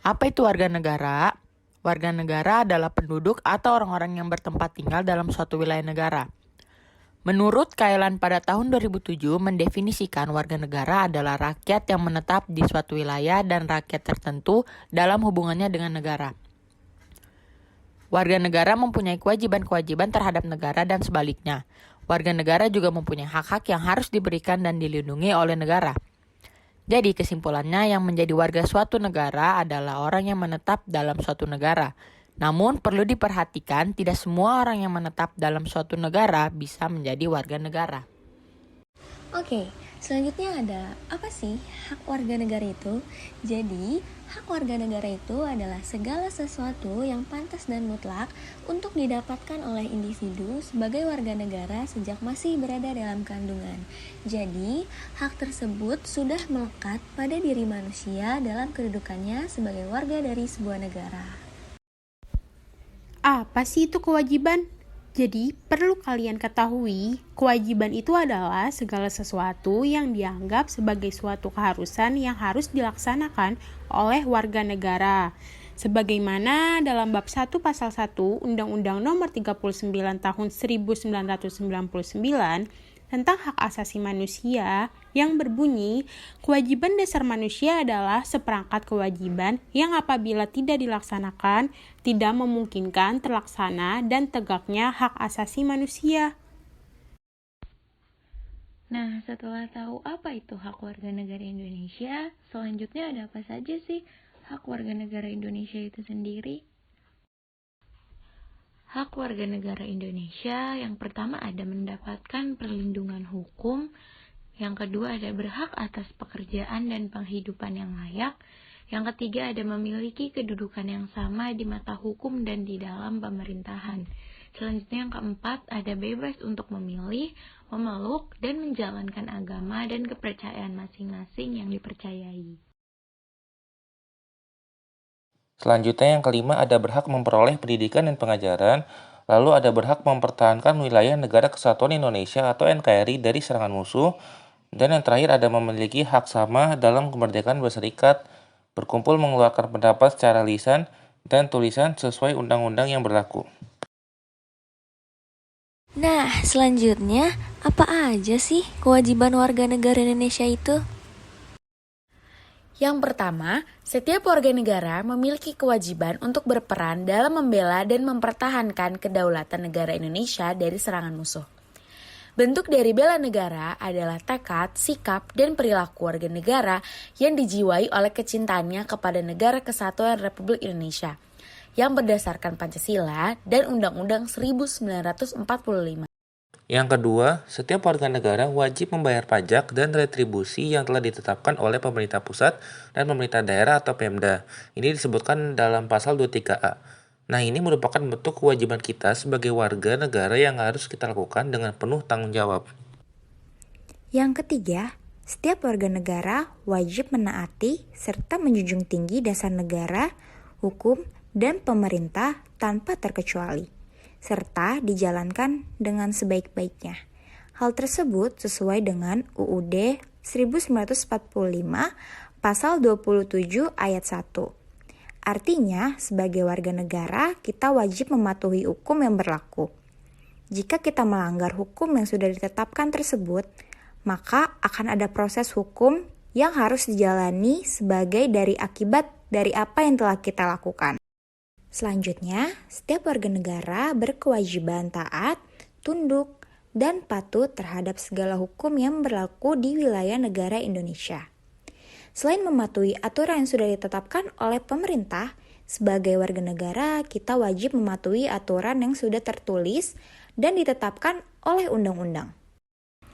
Apa itu warga negara? Warga negara adalah penduduk atau orang-orang yang bertempat tinggal dalam suatu wilayah negara. Menurut Kailan pada tahun 2007 mendefinisikan warga negara adalah rakyat yang menetap di suatu wilayah dan rakyat tertentu dalam hubungannya dengan negara. Warga negara mempunyai kewajiban-kewajiban terhadap negara dan sebaliknya. Warga negara juga mempunyai hak-hak yang harus diberikan dan dilindungi oleh negara. Jadi kesimpulannya yang menjadi warga suatu negara adalah orang yang menetap dalam suatu negara. Namun perlu diperhatikan tidak semua orang yang menetap dalam suatu negara bisa menjadi warga negara. Oke, selanjutnya ada apa sih hak warga negara itu? Jadi, hak warga negara itu adalah segala sesuatu yang pantas dan mutlak untuk didapatkan oleh individu sebagai warga negara sejak masih berada dalam kandungan. Jadi, hak tersebut sudah melekat pada diri manusia dalam kedudukannya sebagai warga dari sebuah negara. Apa sih itu kewajiban? Jadi, perlu kalian ketahui, kewajiban itu adalah segala sesuatu yang dianggap sebagai suatu keharusan yang harus dilaksanakan oleh warga negara. Sebagaimana dalam bab 1 pasal 1 Undang-Undang Nomor 39 Tahun 1999 tentang hak asasi manusia yang berbunyi, kewajiban dasar manusia adalah seperangkat kewajiban yang apabila tidak dilaksanakan, tidak memungkinkan terlaksana dan tegaknya hak asasi manusia. Nah, setelah tahu apa itu hak warga negara Indonesia, selanjutnya ada apa saja sih hak warga negara Indonesia itu sendiri? Hak warga negara Indonesia yang pertama ada mendapatkan perlindungan hukum, yang kedua ada berhak atas pekerjaan dan penghidupan yang layak, yang ketiga ada memiliki kedudukan yang sama di mata hukum dan di dalam pemerintahan. Selanjutnya yang keempat ada bebas untuk memilih, memeluk, dan menjalankan agama dan kepercayaan masing-masing yang dipercayai. Selanjutnya yang kelima ada berhak memperoleh pendidikan dan pengajaran, lalu ada berhak mempertahankan wilayah Negara Kesatuan Indonesia atau NKRI dari serangan musuh, dan yang terakhir ada memiliki hak sama dalam kemerdekaan berserikat, berkumpul mengeluarkan pendapat secara lisan dan tulisan sesuai undang-undang yang berlaku. Nah, selanjutnya apa aja sih kewajiban warga negara Indonesia itu? Yang pertama, setiap warga negara memiliki kewajiban untuk berperan dalam membela dan mempertahankan kedaulatan negara Indonesia dari serangan musuh. Bentuk dari bela negara adalah tekad, sikap, dan perilaku warga negara yang dijiwai oleh kecintaannya kepada Negara Kesatuan Republik Indonesia yang berdasarkan Pancasila dan Undang-Undang 1945. Yang kedua, setiap warga negara wajib membayar pajak dan retribusi yang telah ditetapkan oleh pemerintah pusat dan pemerintah daerah atau Pemda. Ini disebutkan dalam pasal 23A. Nah, ini merupakan bentuk kewajiban kita sebagai warga negara yang harus kita lakukan dengan penuh tanggung jawab. Yang ketiga, setiap warga negara wajib menaati serta menjunjung tinggi dasar negara, hukum, dan pemerintah tanpa terkecuali, serta dijalankan dengan sebaik-baiknya. Hal tersebut sesuai dengan UUD 1945 pasal 27 ayat 1. Artinya, sebagai warga negara, kita wajib mematuhi hukum yang berlaku. Jika kita melanggar hukum yang sudah ditetapkan tersebut, maka akan ada proses hukum yang harus dijalani sebagai dari akibat dari apa yang telah kita lakukan. Selanjutnya, setiap warga negara berkewajiban taat, tunduk, dan patuh terhadap segala hukum yang berlaku di wilayah negara Indonesia. Selain mematuhi aturan yang sudah ditetapkan oleh pemerintah, sebagai warga negara kita wajib mematuhi aturan yang sudah tertulis dan ditetapkan oleh undang-undang.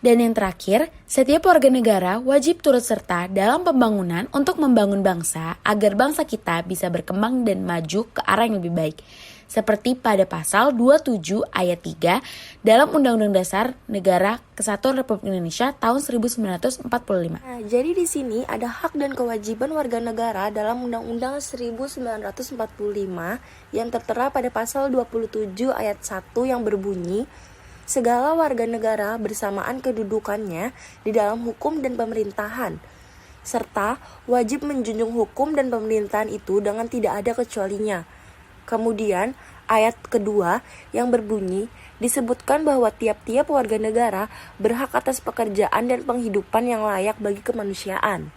Dan yang terakhir, setiap warga negara wajib turut serta dalam pembangunan untuk membangun bangsa agar bangsa kita bisa berkembang dan maju ke arah yang lebih baik. Seperti pada pasal 27 ayat 3 dalam Undang-Undang Dasar Negara Kesatuan Republik Indonesia tahun 1945. Nah, jadi di sini ada hak dan kewajiban warga negara dalam Undang-Undang 1945 yang tertera pada pasal 27 ayat 1 yang berbunyi, segala warga negara bersamaan kedudukannya di dalam hukum dan pemerintahan. serta wajib menjunjung hukum dan pemerintahan itu dengan tidak ada kecualinya. Kemudian, ayat kedua yang berbunyi, disebutkan bahwa tiap-tiap warga negara berhak atas pekerjaan dan penghidupan yang layak bagi kemanusiaan.